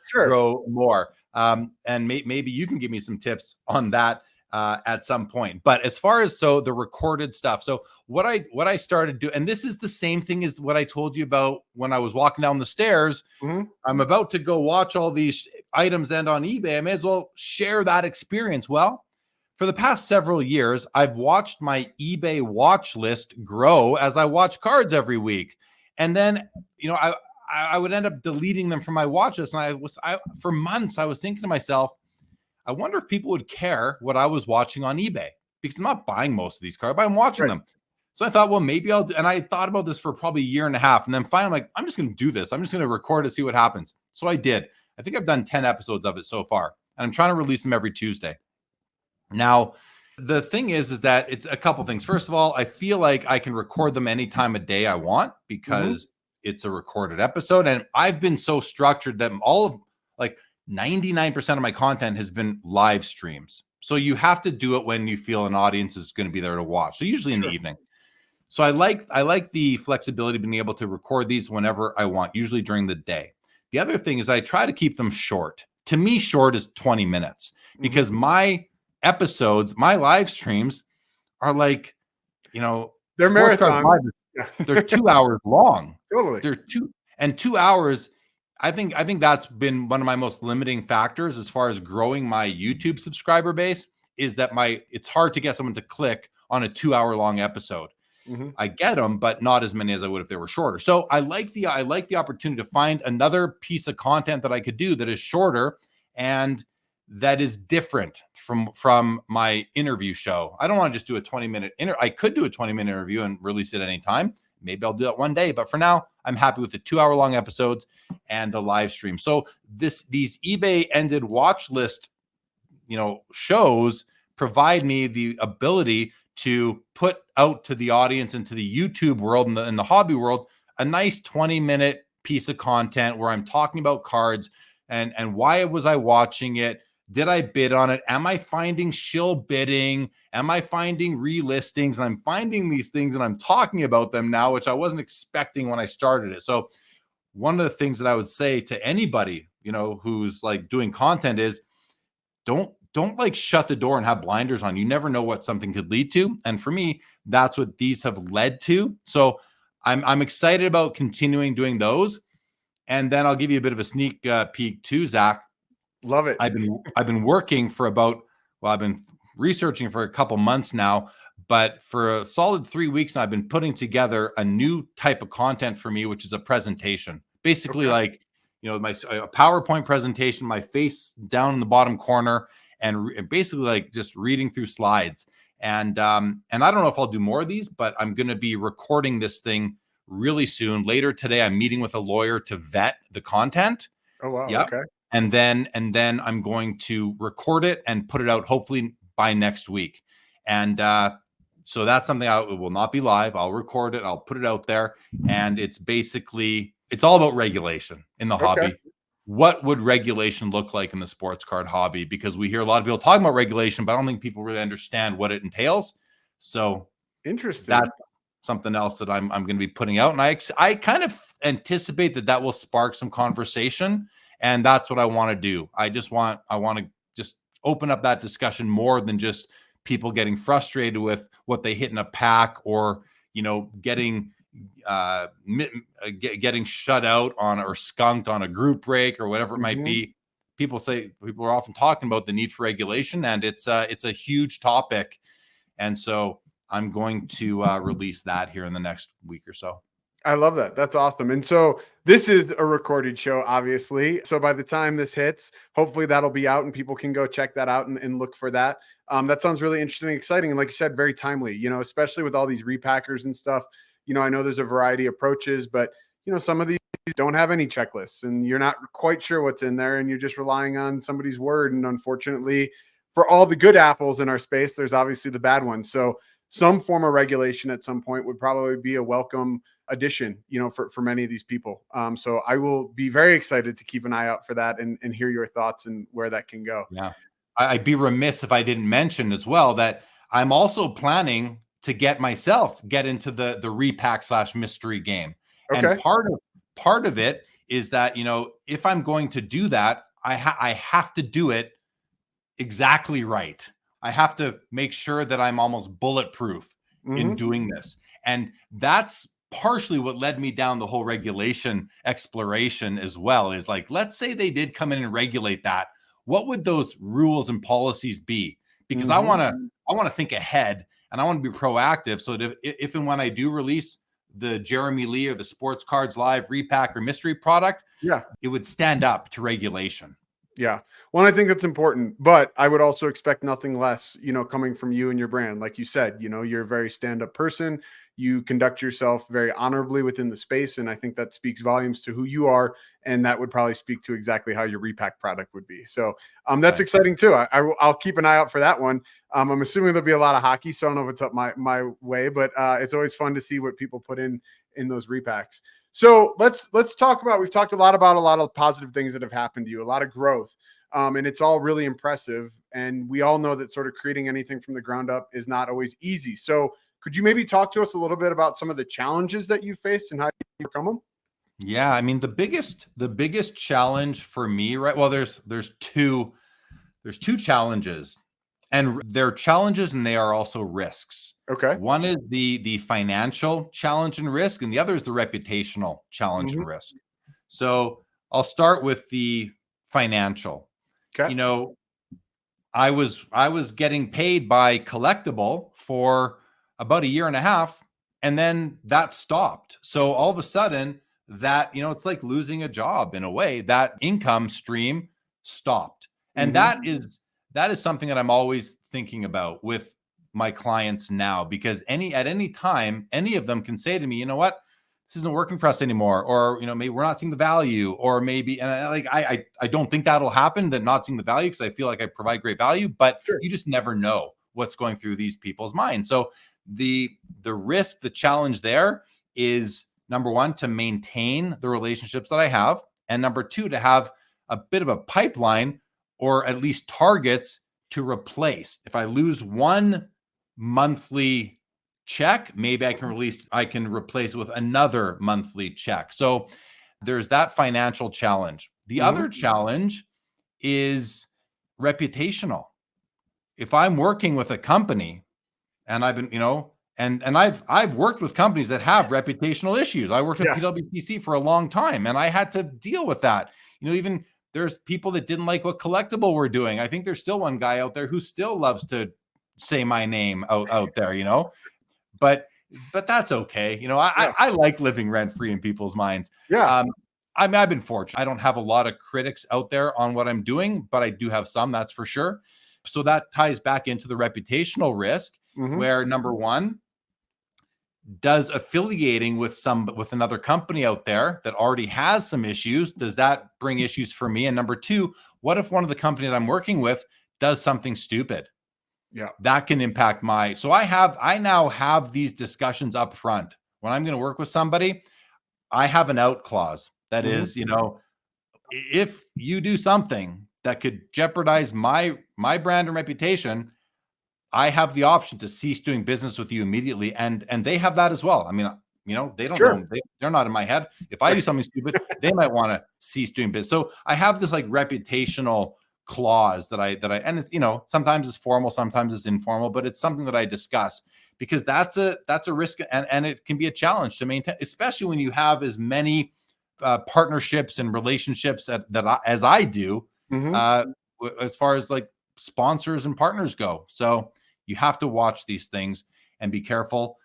more. And maybe you can give me some tips on that at some point. But as far as the recorded stuff, so what I started doing, and this is the same thing as what I told you about when I was walking down the stairs. I'm about to go watch all these items end on eBay. I may as well share that experience. Well, for the past several years, I've watched my eBay watch list grow as I watch cards every week. And then, you know, I would end up deleting them from my watch list. And for months, I was thinking to myself, I wonder if people would care what I was watching on eBay, because I'm not buying most of these cards, but I'm watching them. So I thought, well, maybe I'll do, and I thought about this for probably a year and a half. And then finally, I'm like, I'm just going to do this. I'm just going to record it, see what happens. So I did. I think I've done 10 episodes of it so far, and I'm trying to release them every Tuesday. Now, the thing is that it's a couple things. First of all, I feel like I can record them any time of day I want, because it's a recorded episode. And I've been so structured that all of, like, 99% of my content has been live streams. So you have to do it when you feel an audience is going to be there to watch. So usually in the evening. So I like the flexibility of being able to record these whenever I want, usually during the day. The other thing is I try to keep them short. To me, short is 20 minutes, because my episodes, my live streams are like, you know, they're marathon. They're 2 hours long. Totally. They're 2 hours. I think that's been one of my most limiting factors as far as growing my YouTube subscriber base, is that it's hard to get someone to click on a 2 hour long episode. I get them, but not as many as I would if they were shorter. So I like the opportunity to find another piece of content that I could do that is shorter and that is different from my interview show. I don't want to just do a 20-minute I could do a 20-minute interview and release it anytime. Maybe I'll do that one day, but for now, I'm happy with the 2 hour long episodes and the live stream. So these eBay ended watch list shows provide me the ability to put out to the audience and to the YouTube world and in the hobby world a nice 20-minute piece of content where I'm talking about cards and why was I watching it? Did I bid on it? Am I finding shill bidding? Am I finding relistings? And I'm finding these things and I'm talking about them now, which I wasn't expecting when I started it. So one of the things that I would say to anybody, who's like doing content is don't like shut the door and have blinders on. You never know what something could lead to. And for me, that's what these have led to. So I'm excited about continuing doing those. And then I'll give you a bit of a sneak peek too, Zach. Love it. I've been working for I've been researching for a couple months now, but for a solid 3 weeks now, I've been putting together a new type of content for me, which is a presentation. Basically, like, a PowerPoint presentation, my face down in the bottom corner, and basically like just reading through slides. And I don't know if I'll do more of these, but I'm going to be recording this thing really soon. Later today, I'm meeting with a lawyer to vet the content. Oh, wow. Yep. Okay. And then I'm going to record it and put it out hopefully by next week. And so that's something it will not be live. I'll record it. I'll put it out there. And it's all about regulation in the hobby. What would regulation look like in the sports card hobby? Because we hear a lot of people talking about regulation, but I don't think people really understand what it entails. So interesting. That's something else that I'm going to be putting out. And I kind of anticipate that will spark some conversation. And that's what I want to do. I want to just open up that discussion more than just people getting frustrated with what they hit in a pack or, getting shut out on or skunked on a group break or whatever it might be. People are often talking about the need for regulation, and it's a huge topic. And so I'm going to release that here in the next week or so. I love that. That's awesome. And so this is a recorded show, obviously. So by the time this hits, hopefully that'll be out and people can go check that out and look for that. That sounds really interesting and exciting. And like you said, very timely, especially with all these repackers and stuff. I know there's a variety of approaches, but, some of these don't have any checklists and you're not quite sure what's in there and you're just relying on somebody's word. And unfortunately, for all the good apples in our space, there's obviously the bad ones. So some form of regulation at some point would probably be a welcome addition, for many of these people. So I will be very excited to keep an eye out for that and hear your thoughts and where that can go. Yeah. I'd be remiss if I didn't mention as well that I'm also planning to get into the repack / mystery game. Okay. And part of it is that, if I'm going to do that, I have to do it exactly right. I have to make sure that I'm almost bulletproof in doing this. And that's partially what led me down the whole regulation exploration as well, is like, let's say they did come in and regulate that. What would those rules and policies be? Because I want to think ahead and I want to be proactive so that if and when I do release the Jeremy Lee or the Sports Cards Live repack or mystery product, it would stand up to regulation. Yeah. Well, I think that's important, but I would also expect nothing less, coming from you and your brand. Like you said, you're a very stand-up person. You conduct yourself very honorably within the space. And I think that speaks volumes to who you are. And that would probably speak to exactly how your repack product would be. So that's exciting too. I'll keep an eye out for that one. I'm assuming there'll be a lot of hockey, so I don't know if it's up my way, but it's always fun to see what people put in those repacks. So let's talk about, we've talked a lot of positive things that have happened to you, a lot of growth. And it's all really impressive. And we all know that sort of creating anything from the ground up is not always easy. So could you maybe talk to us a little bit about some of the challenges that you faced and how you overcome them? Yeah. I mean, the biggest challenge for me, right? Well, there's two challenges, and they're challenges and they are also risks. Okay. One is the financial challenge and risk, and the other is the reputational challenge and risk. So I'll start with the financial. Okay. I was getting paid by Collectible for about a year and a half, and then that stopped. So all of a sudden that, it's like losing a job in a way. That income stream stopped. And that is something that I'm always thinking about with my clients now, because at any time, any of them can say to me, you know what, this isn't working for us anymore, or maybe we're not seeing the value, or maybe, and I don't think that'll happen, that not seeing the value, because I feel like I provide great value, but Sure. you just never know what's going through these people's minds. So the risk, the challenge there is, number one, to maintain the relationships that I have, and number two, to have a bit of a pipeline, or at least targets to replace. If I lose one monthly check, maybe I can replace with another monthly check. So there's that financial challenge. The other challenge is reputational. If I'm working with a company, and I've been, and I've worked with companies that have reputational issues. I worked with PWCC for a long time, and I had to deal with that. Even there's people that didn't like what Collectible were doing. I think there's still one guy out there who still loves to say my name out there, but that's okay. I like living rent free in people's minds. Yeah. I've been fortunate. I don't have a lot of critics out there on what I'm doing, but I do have some, that's for sure. So that ties back into the reputational risk, where number one, does affiliating with another company out there that already has some issues, does that bring issues for me? And number two, what if one of the companies I'm working with does something stupid? Yeah, that can impact so I now have these discussions up front. When I'm going to work with somebody, I have an out clause that is, if you do something that could jeopardize my brand and reputation, I have the option to cease doing business with you immediately. And they have that as well. I mean, they don't know, they're not in my head. If I do something stupid, they might want to cease doing business. So I have this like reputational clause that I, and it's, sometimes it's formal, sometimes it's informal, but it's something that I discuss, because that's a risk, and it can be a challenge to maintain, especially when you have as many partnerships and relationships as I do, as far as like sponsors and partners go. So you have to watch these things and be careful.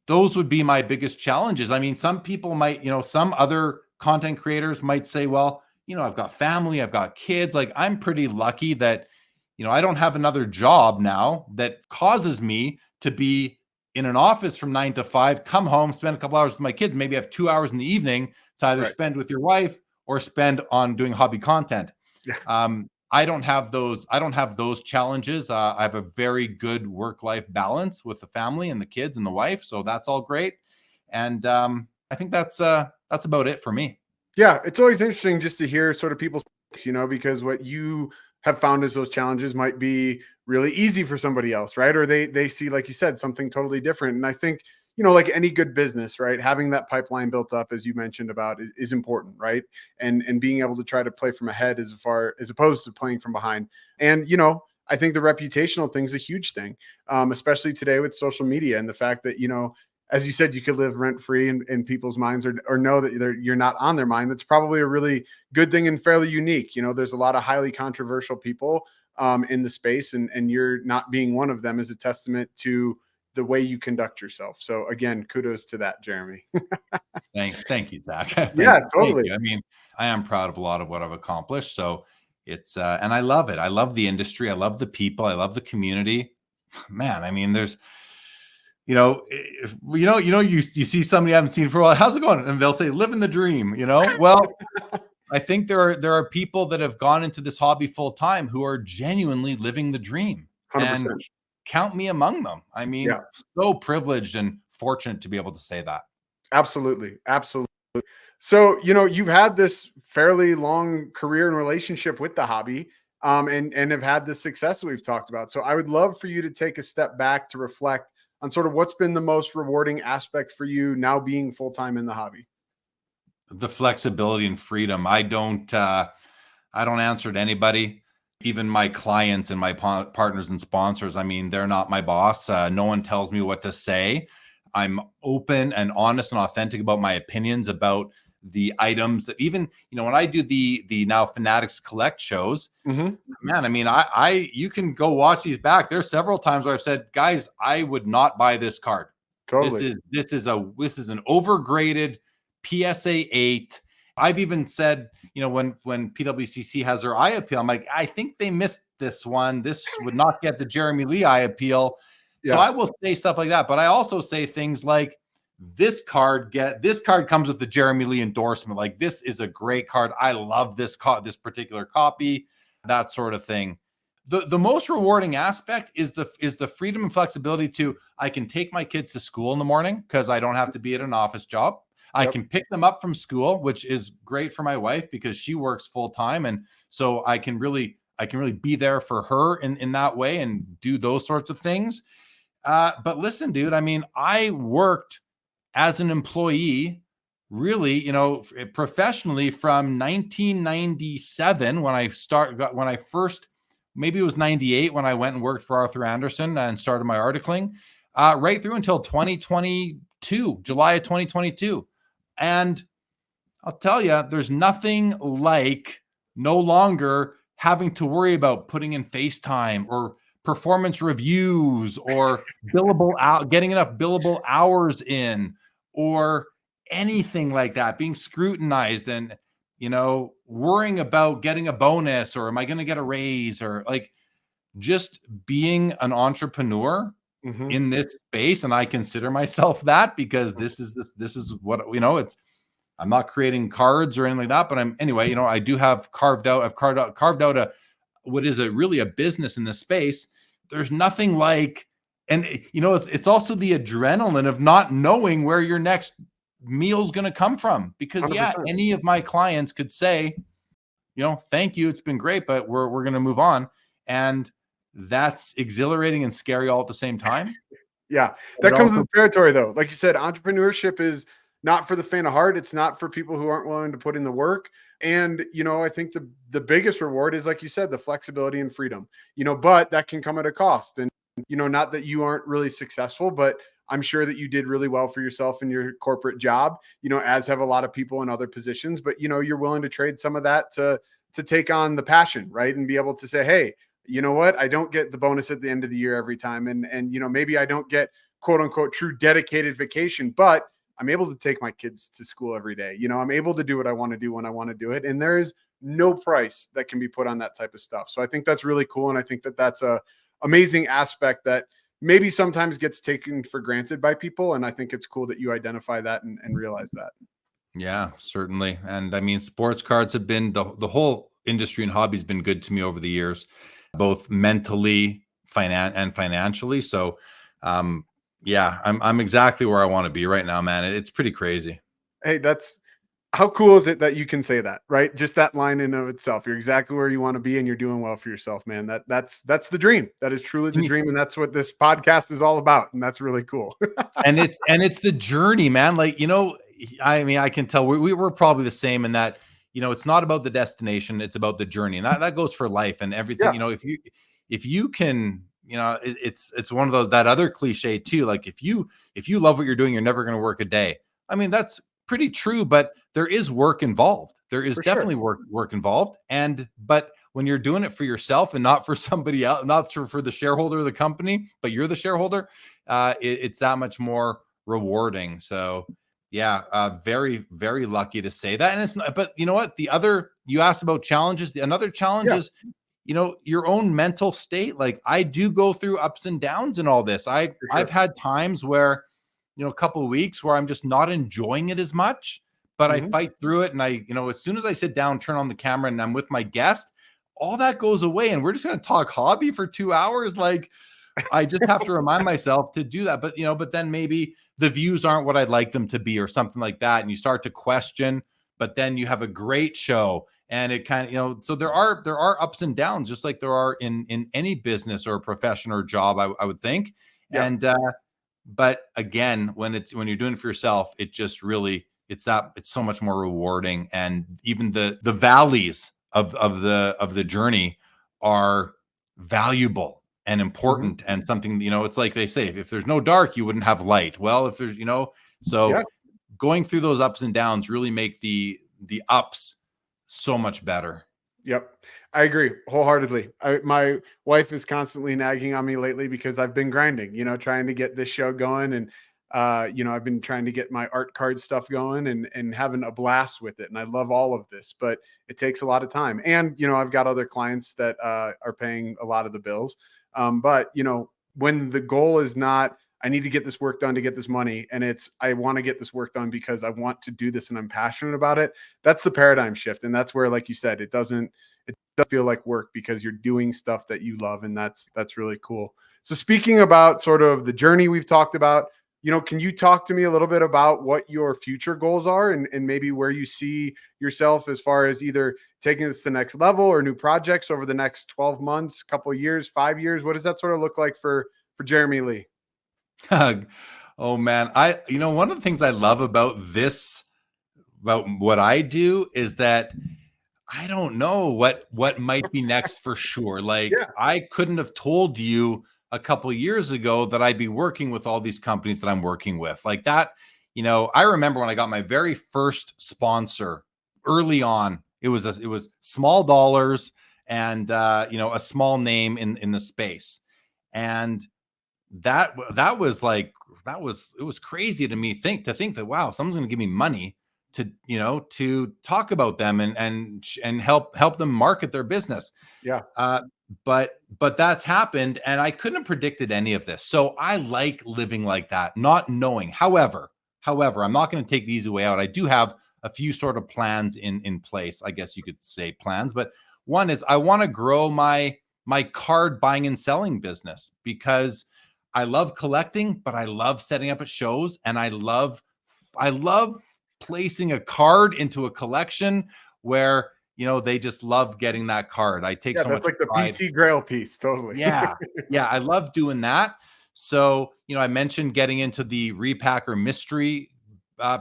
Those would be my biggest challenges. I mean, some people might, some other content creators might say, well, I've got family, I've got kids. Like, I'm pretty lucky that, I don't have another job now that causes me to be in an office from 9 to 5, come home, spend a couple hours with my kids, maybe have 2 hours in the evening to either spend with your wife or spend on doing hobby content. I don't have those challenges. I have a very good work-life balance with the family and the kids and the wife. So that's all great. And I think that's about it for me. Yeah. It's always interesting just to hear sort of people's, because what you have found as those challenges might be really easy for somebody else, right? Or they see, like you said, something totally different. And I think, like any good business, right, having that pipeline built up, as you mentioned about, is important, right? And being able to try to play from ahead as opposed to playing from behind. And, I think the reputational thing is a huge thing, especially today with social media and the fact that, as you said, you could live rent free in people's minds, or know that you're not on their mind. That's probably a really good thing and fairly unique. There's a lot of highly controversial people in the space, and you're not being one of them is a testament to the way you conduct yourself. So again, kudos to that, Jeremy. Thank you, Zach. Yeah, totally. You. I mean, I am proud of a lot of what I've accomplished. So it's, and I love it. I love the industry. I love the people. I love the community, man. I mean, there's, you see somebody you haven't seen for a while, how's it going? And they'll say, living the dream, well, I think there are people that have gone into this hobby full time who are genuinely living the dream. 100%. And count me among them. I mean, so privileged and fortunate to be able to say that. Absolutely. Absolutely. So, you've had this fairly long career and relationship with the hobby, and have had the success that we've talked about. So I would love for you to take a step back to reflect on sort of what's been the most rewarding aspect for you now being full-time in the hobby. The flexibility and freedom. I don't answer to anybody. Even my clients and my partners and sponsors, I mean, they're not my boss. No one tells me what to say. I'm open and honest and authentic about my opinions about the items that, even, when I do the now Fanatics Collect shows, man, I mean, you can go watch these back. There's several times where I've said, guys, I would not buy this card. Totally. This is an overgraded PSA 8. I've even said, when PWCC has their eye appeal, I'm like, I think they missed this one. This would not get the Jeremy Lee eye appeal. So I will say stuff like that. But I also say things like, this card comes with the Jeremy Lee endorsement. Like, this is a great card. I love this particular copy, that sort of thing. The most rewarding aspect is the freedom and flexibility to, I can take my kids to school in the morning because I don't have to be at an office job. I can pick them up from school, which is great for my wife because she works full time. And so I can really be there for her in that way and do those sorts of things. But listen, dude, I mean, I worked as an employee really, professionally from 1997 when I first, maybe it was 98 when I went and worked for Arthur Andersen and started my articling, right through until 2022, July of 2022. And I'll tell you, there's nothing like no longer having to worry about putting in FaceTime or performance reviews or getting enough billable hours in or anything like that, being scrutinized and, worrying about getting a bonus or am I going to get a raise, or like just being an entrepreneur in this space. And I consider myself that because this is what, I'm not creating cards or anything like that, but I do have I've carved out what is really a business in this space. There's nothing like, and it's also the adrenaline of not knowing where your next meal's going to come from, because 100%. any of my clients could say, thank you, it's been great, but we're going to move on. And that's exhilarating and scary all at the same time. Yeah, that comes with territory, though. Like you said, entrepreneurship is not for the faint of heart. It's not for people who aren't willing to put in the work. And, I think the biggest reward is, like you said, the flexibility and freedom, but that can come at a cost. And, not that you aren't really successful, but I'm sure that you did really well for yourself in your corporate job, as have a lot of people in other positions, but, you're willing to trade some of that to take on the passion, right? And be able to say, hey, you know what? I don't get the bonus at the end of the year every time. And maybe I don't get quote unquote true dedicated vacation, but I'm able to take my kids to school every day. I'm able to do what I want to do when I want to do it. And there is no price that can be put on that type of stuff. So I think that's really cool. And I think that that's a amazing aspect that maybe sometimes gets taken for granted by people. And I think it's cool that you identify that and realize that. Yeah, certainly. And I mean, sports cards have been the whole industry and hobby has been good to me over the years, both mentally, financially. So, yeah, I'm exactly where I want to be right now, man. It's pretty crazy. Hey, how cool is it that you can say that, right? Just that line in of itself. You're exactly where you want to be and you're doing well for yourself, man. That's the dream. That is truly the dream. And that's what this podcast is all about. And that's really cool. and it's the journey, man. Like, I mean, I can tell we're probably the same in that, it's not about the destination, it's about the journey. And that goes for life and everything. Yeah. If you can, it's one of those, that other cliche too. Like if you love what you're doing, you're never going to work a day. I mean, that's pretty true, but there is work involved. There is definitely work involved. But when you're doing it for yourself and not for somebody else, not for the shareholder of the company, but you're the shareholder, it's that much more rewarding. So yeah, very, very lucky to say that. And it's not, but you know what? You asked about challenges. Another challenge is, your own mental state. Like I do go through ups and downs in all this. I've had times where, a couple of weeks where I'm just not enjoying it as much, but I fight through it. And I, as soon as I sit down, turn on the camera and I'm with my guest, all that goes away. And we're just going to talk hobby for 2 hours. Like I just have to remind myself to do that. But, but then maybe the views aren't what I'd like them to be or something like that. And you start to question, but then you have a great show and it kind of, so there are ups and downs, just like there are in any business or profession or job, I would think. Yeah. And, but again, when you're doing it for yourself, it just really, it's so much more rewarding. And even the valleys of the journey are valuable and important and something, it's like they say, if there's no dark, you wouldn't have light. Well, if there's, going through those ups and downs really make the ups so much better. Yep. I agree wholeheartedly. My wife is constantly nagging on me lately because I've been grinding, trying to get this show going. And, I've been trying to get my art card stuff going and having a blast with it. And I love all of this, but it takes a lot of time. And, I've got other clients that are paying a lot of the bills. But, when the goal is not, I need to get this work done to get this money. And I want to get this work done because I want to do this and I'm passionate about it. That's the paradigm shift. And that's where, like you said, it doesn't feel like work because you're doing stuff that you love. And that's really cool. So speaking about sort of the journey we've talked about, can you talk to me a little bit about what your future goals are and maybe where you see yourself as far as either taking this to the next level or new projects over the next 12 months, couple of years, 5 years? What does that sort of look like for Jeremy Lee? Oh man. One of the things I love about what I do is that I don't know what might be next for sure. Like I couldn't have told you a couple of years ago that I'd be working with all these companies that I'm working with like that. I remember when I got my very first sponsor early on, it was small dollars and, a small name in the space. And it was crazy to me to think that, wow, someone's going to give me money to talk about them and help them market their business. Yeah. But that's happened and I couldn't have predicted any of this. So I like living like that, not knowing. However, I'm not going to take the easy way out. I do have a few sort of plans in place. I guess you could say plans, but one is I want to grow my card buying and selling business because I love collecting, but I love setting up at shows and I love placing a card into a collection where they just love getting that card. I take so much like the pride. PC Grail piece. Totally. Yeah. I love doing that. So, I mentioned getting into the repacker mystery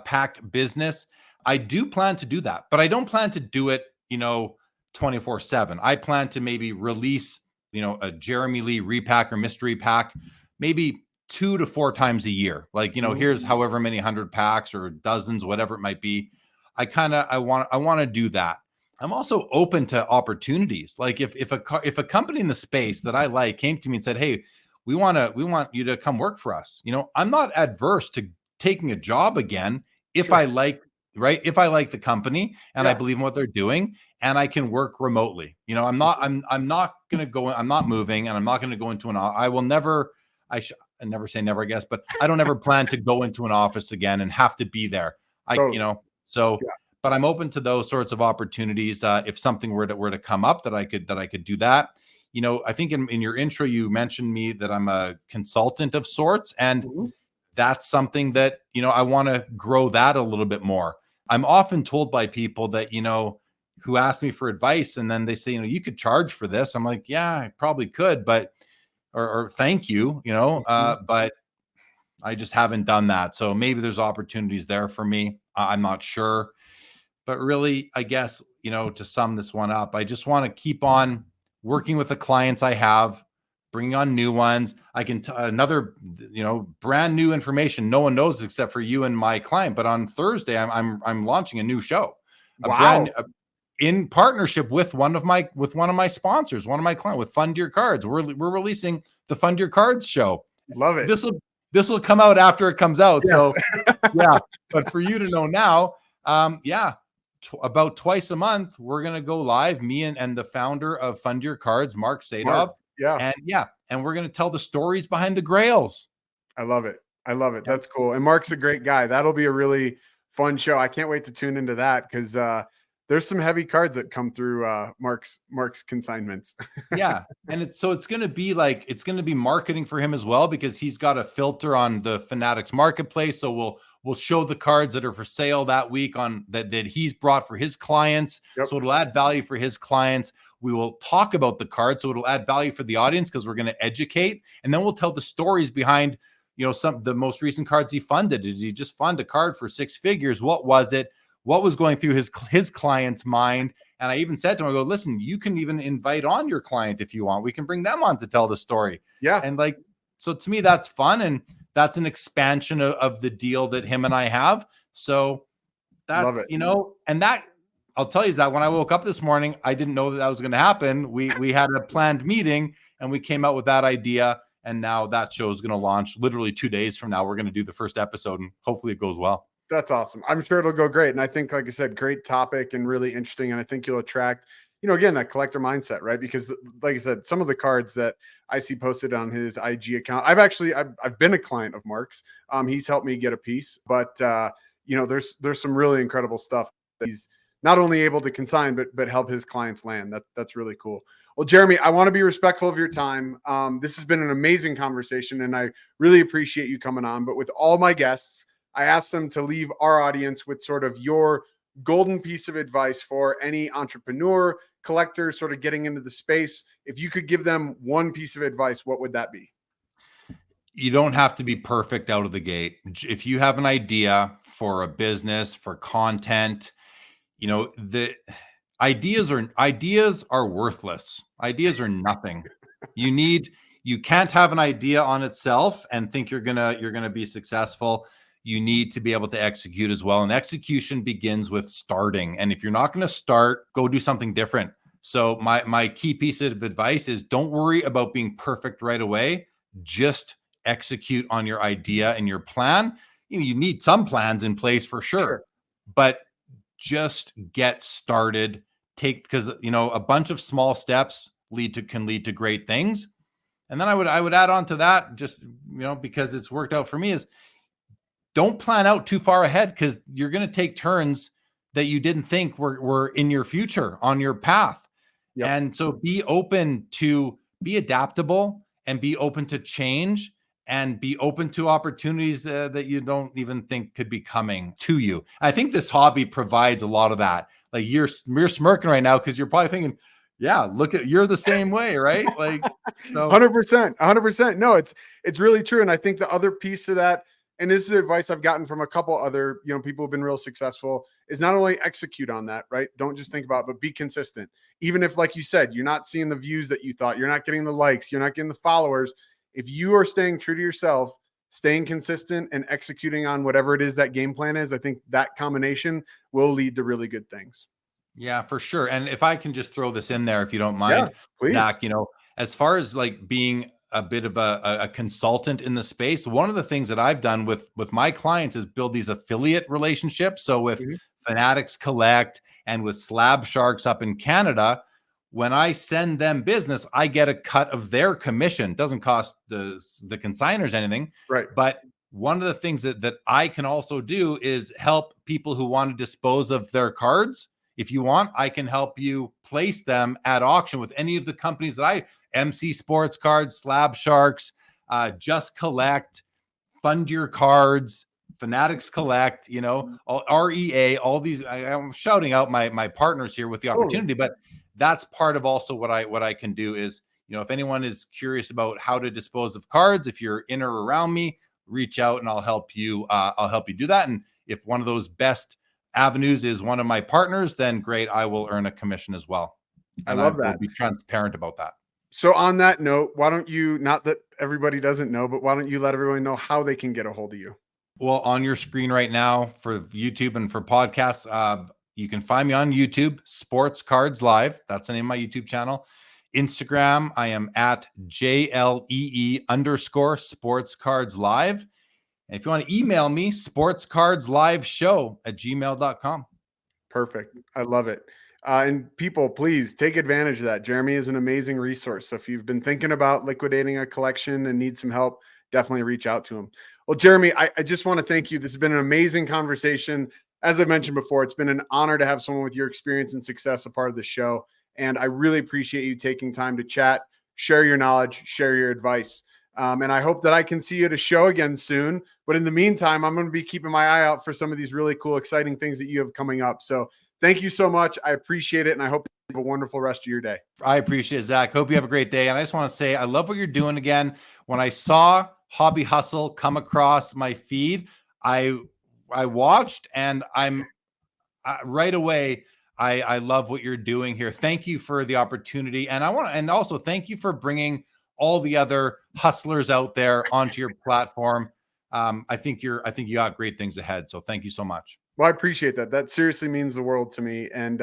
pack business. I do plan to do that, but I don't plan to do it, 24/7. I plan to maybe release, a Jeremy Lee repacker mystery pack, maybe 2 to 4 times a year. Like, here's however many 100 packs or dozens, whatever it might be. I want to do that. I'm also open to opportunities. Like if a company in the space that I like came to me and said, "Hey, we want you to come work for us." I'm not adverse to taking a job again if I like the company and I believe in what they're doing and I can work remotely. I'm not going to go, I'm not moving and I'm not going to go into I never say never, I guess, but I don't ever plan to go into an office again and have to be there. But I'm open to those sorts of opportunities. If something were to come up that I could do that. I think in your intro, you mentioned me that I'm a consultant of sorts. And that's something that, I want to grow that a little bit more. I'm often told by people that, who ask me for advice and then they say, you could charge for this. I'm like, yeah, I probably could, but, or thank you, but I just haven't done that. So maybe there's opportunities there for me. I'm not sure. But really, I guess, to sum this one up, I just want to keep on working with the clients I have, bringing on new ones. I can another, brand new information no one knows except for you and my client. But on Thursday, I'm launching a new show, in partnership with one of my sponsors, one of my clients, with Fund Your Cards. We're releasing the Fund Your Cards show. Love it. This will come out after it comes out. Yes. So yeah, but for you to know now, about twice a month, we're going to go live, me and the founder of Fund Your Cards, Mark Sadov. And we're going to tell the stories behind the grails. I love it. That's cool. And Mark's a great guy. That'll be a really fun show. I can't wait to tune into that because there's some heavy cards that come through Mark's consignments. Yeah. And it's going to be marketing for him as well, because he's got a filter on the Fanatics marketplace. So we'll show the cards that are for sale that week on that he's brought for his clients. Yep. So it'll add value for his clients. We will talk about the cards. So it'll add value for the audience because we're going to educate. And then we'll tell the stories behind, the most recent cards he funded. Did he just fund a card for 6 figures? What was it? What was going through his client's mind? And I even said to him, I go, listen, you can even invite on your client if you want. We can bring them on to tell the story. Yeah. And so to me, that's fun. And that's an expansion of the deal that him and I have. So that's, and that I'll tell you is that when I woke up this morning, I didn't know that was going to happen. We had a planned meeting and we came out with that idea. And now that show is going to launch literally 2 days from now. We're going to do the first episode and hopefully it goes well. That's awesome. I'm sure it'll go great. And I think, like I said, great topic and really interesting. And I think you'll attract, again, that collector mindset, right? Because like I said, some of the cards that I see posted on his IG account, I've been a client of Mark's. He's helped me get a piece, but there's some really incredible stuff that he's not only able to consign, but help his clients land. That's really cool. Well, Jeremy, I want to be respectful of your time. This has been an amazing conversation, and I really appreciate you coming on. But with all my guests, I asked them to leave our audience with sort of your golden piece of advice for any entrepreneur, collector sort of getting into the space. If you could give them one piece of advice, what would that be? You don't have to be perfect out of the gate. If you have an idea for a business, for content, the ideas are worthless. Ideas are nothing. You can't have an idea on itself and think you're gonna be successful. You need to be able to execute as well. And execution begins with starting. And if you're not going to start, go do something different. So my key piece of advice is don't worry about being perfect right away. Just execute on your idea and your plan. You need some plans in place for sure. But just get started. Because a bunch of small steps can lead to great things. And then I would add on to that, just because it's worked out for me, is don't plan out too far ahead, because you're going to take turns that you didn't think were in your future on your path. Yep. And so be adaptable and be open to change and be open to opportunities that you don't even think could be coming to you. I think this hobby provides a lot of that. Like you're smirking right now because you're probably thinking, yeah, you're the same way, right? Like, so 100%. No, it's really true. And I think the other piece of that, and this is advice I've gotten from a couple other, people who've been real successful, is not only execute on that, right? Don't just think about it, but be consistent. Even if, like you said, you're not seeing the views that you thought, you're not getting the likes, you're not getting the followers. If you are staying true to yourself, staying consistent and executing on whatever it is that game plan is, I think that combination will lead to really good things. Yeah, for sure. And if I can just throw this in there, if you don't mind, please. Zach, as far as like being a bit of a consultant in the space, one of the things that I've done with my clients is build these affiliate relationships. So with Fanatics Collect and with Slab Sharks up in Canada, when I send them business, I get a cut of their commission. It doesn't cost the consigners anything. Right. But one of the things that I can also do is help people who want to dispose of their cards. If you want, I can help you place them at auction with any of the companies that MC Sports Cards, Slab Sharks, Just Collect, Fund Your Cards, Fanatics Collect, all REA, all these. I'm shouting out my partners here with the opportunity, but that's part of also what I can do is, if anyone is curious about how to dispose of cards, if you're in or around me, reach out and I'll help you. I'll help you do that. And if one of those best avenues is one of my partners, then great, I will earn a commission as well. And I love that. Will be transparent about that. So on that note, why don't you, not that everybody doesn't know, but why don't you let everyone know how they can get a hold of you? Well, on your screen right now for YouTube and for podcasts, you can find me on YouTube, Sports Cards Live. That's the name of my YouTube channel. Instagram, I am at JLEE_Sports Cards Live. And if you want to email me, sportscardsliveshow@gmail.com. Perfect. I love it. And people, please take advantage of that. Jeremy is an amazing resource. So if you've been thinking about liquidating a collection and need some help, definitely reach out to him. Well, Jeremy, I just want to thank you. This has been an amazing conversation. As I mentioned before, it's been an honor to have someone with your experience and success a part of the show. And I really appreciate you taking time to chat, share your knowledge, share your advice. And I hope that I can see you at a show again soon. But in the meantime, I'm going to be keeping my eye out for some of these really cool, exciting things that you have coming up. So thank you so much. I appreciate it. And I hope you have a wonderful rest of your day. I appreciate it, Zach. Hope you have a great day. And I just want to say, I love what you're doing again. When I saw Hobby Hustle come across my feed, I watched and I'm right away. I love what you're doing here. Thank you for the opportunity. And also thank you for bringing all the other hustlers out there onto your platform. I think you got great things ahead. So thank you so much. Well, I appreciate that. That seriously means the world to me. And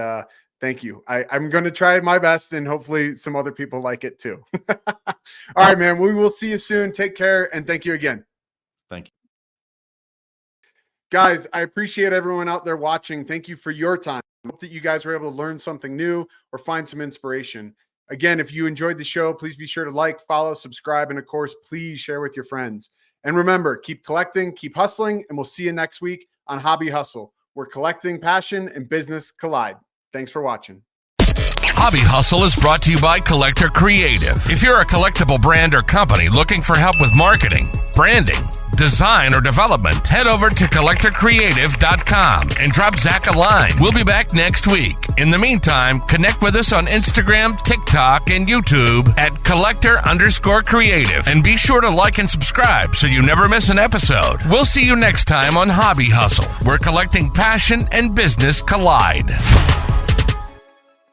thank you. I'm going to try my best and hopefully some other people like it too. All right, man. We will see you soon. Take care. And thank you again. Thank you. Guys, I appreciate everyone out there watching. Thank you for your time. I hope that you guys were able to learn something new or find some inspiration. Again, if you enjoyed the show, please be sure to like, follow, subscribe, and of course, please share with your friends. And remember, keep collecting, keep hustling, and we'll see you next week on Hobby Hustle, where collecting, passion, and business collide. Thanks for watching. Hobby Hustle is brought to you by Collector Creative. If you're a collectible brand or company looking for help with marketing, branding, design, or development, head over to collectorcreative.com and drop Zach a line. We'll be back next week. In the meantime, connect with us on Instagram, TikTok, and YouTube at collector_creative. And be sure to like and subscribe so you never miss an episode. We'll see you next time on Hobby Hustle, where collecting, passion, and business collide.